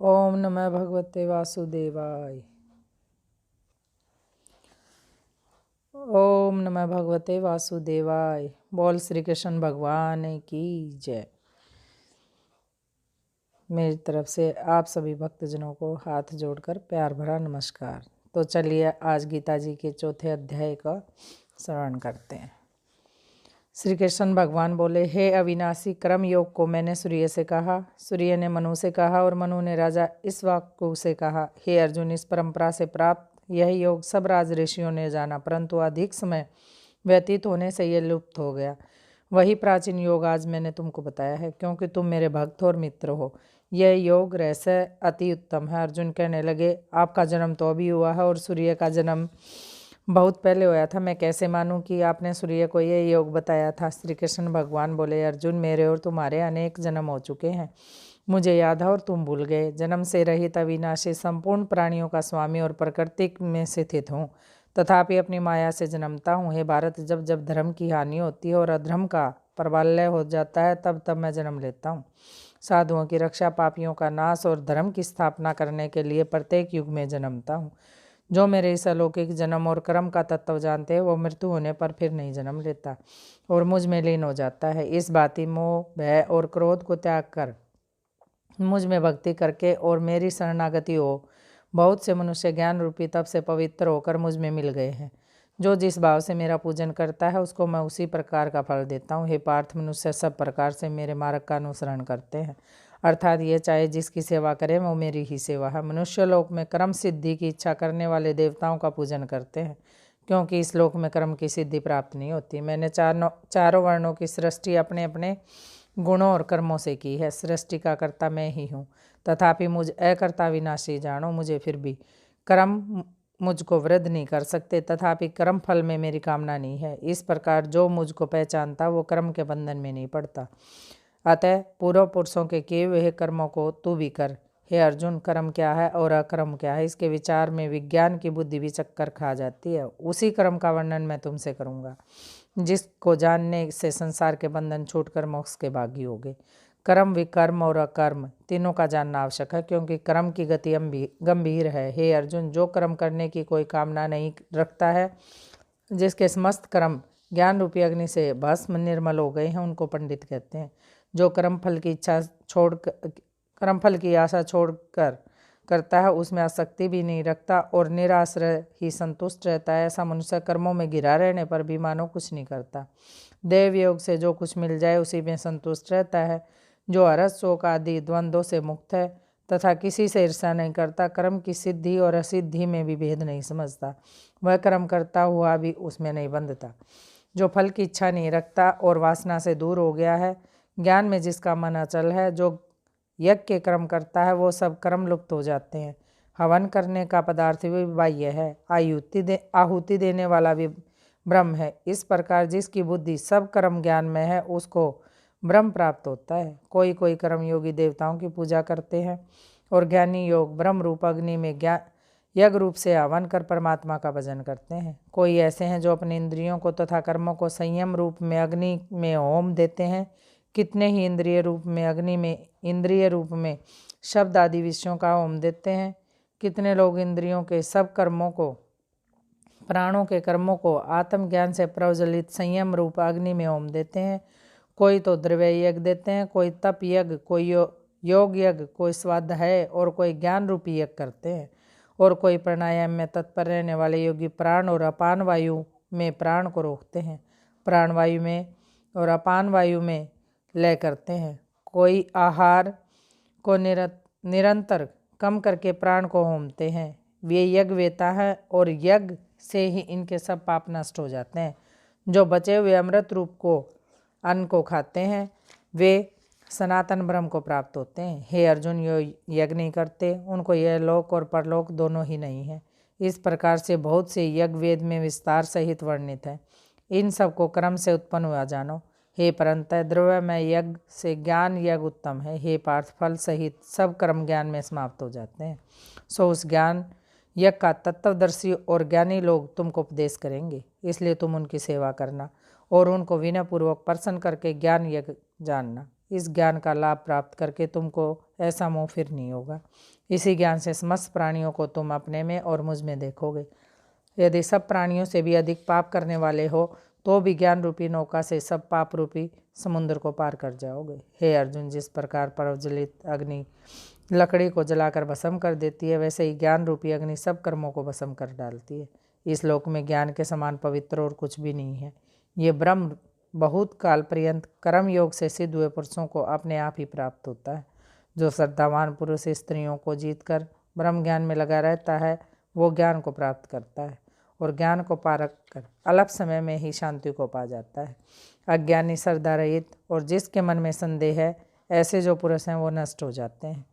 ओम नमः भगवते वासुदेवाय। ओम नमः भगवते वासुदेवाय। बोल श्री कृष्ण भगवान की जय। मेरी तरफ से आप सभी भक्तजनों को हाथ जोड़कर प्यार भरा नमस्कार। तो चलिए आज गीता जी के चौथे अध्याय का श्रवण करते हैं। श्री कृष्ण भगवान बोले, हे अविनाशी, कर्म योग को मैंने सूर्य से कहा, सूर्य ने मनु से कहा और मनु ने राजा इक्ष्वाकु से कहा। हे अर्जुन, इस परंपरा से प्राप्त यह योग सब राज ऋषियों ने जाना, परंतु अधिक समय व्यतीत होने से यह लुप्त हो गया। वही प्राचीन योग आज मैंने तुमको बताया है, क्योंकि तुम मेरे भक्त और मित्र हो। यह योग रहस्य अति उत्तम है। अर्जुन कहने लगे, आपका जन्म तो अभी हुआ है और सूर्य का जन्म बहुत पहले हुआ था। मैं कैसे मानूं कि आपने सूर्य को यह योग बताया था। श्री कृष्ण भगवान बोले, अर्जुन, मेरे और तुम्हारे अनेक जन्म हो चुके हैं, मुझे याद है और तुम भूल गए। जन्म से रहित अविनाशी, संपूर्ण प्राणियों का स्वामी और प्रकृति में स्थित हूँ, तथापि अपनी माया से जन्मता हूँ। हे भारत, जब जब धर्म की हानि होती है और अधर्म का प्रबल्य हो जाता है, तब तब मैं जन्म लेता हूँ। साधुओं की रक्षा, पापियों का नाश और धर्म की स्थापना करने के लिए प्रत्येक युग में जन्मता हूँ। जो मेरे इस अलौकिक जन्म और कर्म का तत्व जानते हैं, वो मृत्यु होने पर फिर नहीं जन्म लेता और मुझ में लीन हो जाता है। इस बाती, मोह, भय और क्रोध को त्याग कर मुझ में भक्ति करके और मेरी शरणागति हो, बहुत से मनुष्य ज्ञान रूपी तप से पवित्र होकर मुझ में मिल गए हैं। जो जिस भाव से मेरा पूजन करता है, उसको मैं उसी प्रकार का फल देता हूँ। हे पार्थ, मनुष्य सब प्रकार से मेरे मार्ग का अनुसरण करते हैं, अर्थात ये चाहे जिसकी सेवा करे वो मेरी ही सेवा है। मनुष्य लोक में कर्म सिद्धि की इच्छा करने वाले देवताओं का पूजन करते हैं, क्योंकि इस लोक में कर्म की सिद्धि प्राप्त नहीं होती। मैंने चारों वर्णों की सृष्टि अपने अपने गुणों और कर्मों से की है। सृष्टि का कर्ता मैं ही हूँ, तथापि मुझ अकर्ता विनाशी जानो। मुझे फिर भी कर्म मुझको वृद्ध नहीं कर सकते, तथापि कर्म फल में मेरी कामना नहीं है। इस प्रकार जो मुझको पहचानता वो कर्म के बंधन में नहीं पड़ता। अतः पूर्व पुरुषों के किए हुए कर्मों को तू भी कर। हे अर्जुन, कर्म क्या है और अकर्म क्या है, इसके विचार में विज्ञान की बुद्धि भी चक्कर खा जाती है। उसी कर्म का वर्णन मैं तुमसे करूँगा, जिसको जानने से संसार के बंधन छूटकर मोक्ष के भागी होगे। कर्म, विकर्म और अकर्म तीनों का जानना आवश्यक है, क्योंकि कर्म की गति गंभीर है। हे अर्जुन, जो कर्म करने की कोई कामना नहीं रखता है, जिसके समस्त कर्म ज्ञान रूपी अग्नि से भस्म निर्मल हो गए हैं, उनको पंडित कहते हैं। जो कर्मफल की आशा छोड़कर करता है, उसमें आसक्ति भी नहीं रखता और निराश्रय ही संतुष्ट रहता है। ऐसा मनुष्य कर्मों में घिरा रहने पर भी मानो कुछ नहीं करता। देव योग से जो कुछ मिल जाए उसी में संतुष्ट रहता है। जो हर्ष, शोक आदि द्वंद्वों से मुक्त है तथा किसी से ईर्ष्या नहीं करता, कर्म की सिद्धि और असिद्धि में भी भेद नहीं समझता, वह कर्म करता हुआ भी उसमें नहीं बंधता। जो फल की इच्छा नहीं रखता और वासना से दूर हो गया है, ज्ञान में जिसका मन अचल है, जो यज्ञ के कर्म करता है, वो सब कर्म लुप्त हो जाते हैं। हवन करने का पदार्थ भी बाह्य है, आहुति देने वाला भी ब्रह्म है। इस प्रकार जिसकी बुद्धि सब कर्म ज्ञान में है, उसको ब्रह्म प्राप्त होता है। कोई कोई कर्म योगी देवताओं की पूजा करते हैं और ज्ञानी योग ब्रह्म रूप अग्नि में यज्ञ रूप से हवन कर परमात्मा का भजन करते हैं। कोई ऐसे हैं जो अपने इंद्रियों को तथा कर्मों को संयम रूप में अग्नि में होम देते हैं। कितने ही इंद्रिय रूप में शब्द आदि विषयों का होम देते हैं। कितने लोग इंद्रियों के सब कर्मों को, प्राणों के कर्मों को आत्मज्ञान से प्रज्वलित संयम रूप अग्नि में होम देते हैं। कोई तो द्रव्य यज्ञ देते हैं, कोई तप यज्ञ, कोई योग यज्ञ, कोई स्वाध्याय और कोई ज्ञान रूपी यज्ञ करते हैं। और कोई प्राणायाम में तत्पर रहने वाले योगी प्राण और अपान वायु में प्राण को रोकते हैं, प्राण वायु में और अपान वायु में लय करते हैं। कोई आहार को निरंतर कम करके प्राण को होमते हैं। वे यज्ञ वेता है और यज्ञ से ही इनके सब पाप नष्ट हो जाते हैं। जो बचे हुए अमृत रूप को अन्न को खाते हैं, वे सनातन ब्रह्म को प्राप्त होते हैं। हे अर्जुन, यो यज्ञ नहीं करते, उनको यह लोक और परलोक दोनों ही नहीं है। इस प्रकार से बहुत से यज्ञ वेद में विस्तार सहित वर्णित है। इन सब को कर्म से उत्पन्न हुआ जानो। हे परंतः द्रव्यमय यज्ञ से ज्ञान यज्ञ उत्तम है। हे पार्थ, फल सहित सब कर्म ज्ञान में समाप्त हो जाते हैं। सो उस ज्ञान यज्ञ का तत्वदर्शी और ज्ञानी लोग तुमको उपदेश करेंगे, इसलिए तुम उनकी सेवा करना और उनको विनयपूर्वक प्रसन्न करके ज्ञान यज्ञ जानना। इस ज्ञान का लाभ प्राप्त करके तुमको ऐसा मोह फिर नहीं होगा। इसी ज्ञान से समस्त प्राणियों को तुम अपने में और मुझ में देखोगे। यदि सब प्राणियों से भी अधिक पाप करने वाले हो तो भी ज्ञान रूपी नौका से सब पाप रूपी समुद्र को पार कर जाओगे। हे अर्जुन, जिस प्रकार प्रज्वलित अग्नि लकड़ी को जलाकर भस्म कर देती है, वैसे ही ज्ञान रूपी अग्नि सब कर्मों को भस्म कर डालती है। इस लोक में ज्ञान के समान पवित्र और कुछ भी नहीं है। ये ब्रह्म बहुत काल पर्यंत कर्म योग से सिद्ध हुए पुरुषों को अपने आप ही प्राप्त होता है। जो श्रद्धावान पुरुष स्त्रियों को जीतकर ब्रह्म ज्ञान में लगा रहता है, वो ज्ञान को प्राप्त करता है और ज्ञान को पारक कर अल्प समय में ही शांति को पा जाता है। अज्ञानी, श्रद्धा रहित और जिसके मन में संदेह है, ऐसे जो पुरुष हैं वो नष्ट हो जाते हैं।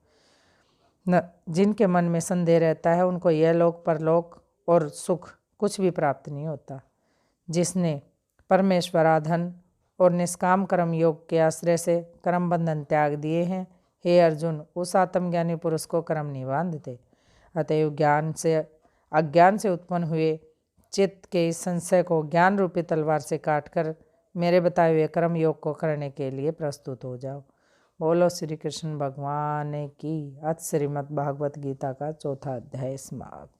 जिनके मन में संदेह रहता है उनको यह लोक परलोक और सुख कुछ भी प्राप्त नहीं होता। जिसने परमेश्वराधन और निष्काम कर्म योग के आश्रय से कर्म बंधन त्याग दिए हैं, हे अर्जुन, उस आत्मज्ञानी पुरुष को कर्म नहीं बांधते। अतएव अज्ञान से उत्पन्न हुए चित्त के इस संशय को ज्ञान रूपी तलवार से काटकर मेरे बताए हुए कर्म योग को करने के लिए प्रस्तुत हो जाओ। बोलो श्री कृष्ण भगवान की। आज श्रीमद् भागवत गीता का 4था अध्याय समाप्त।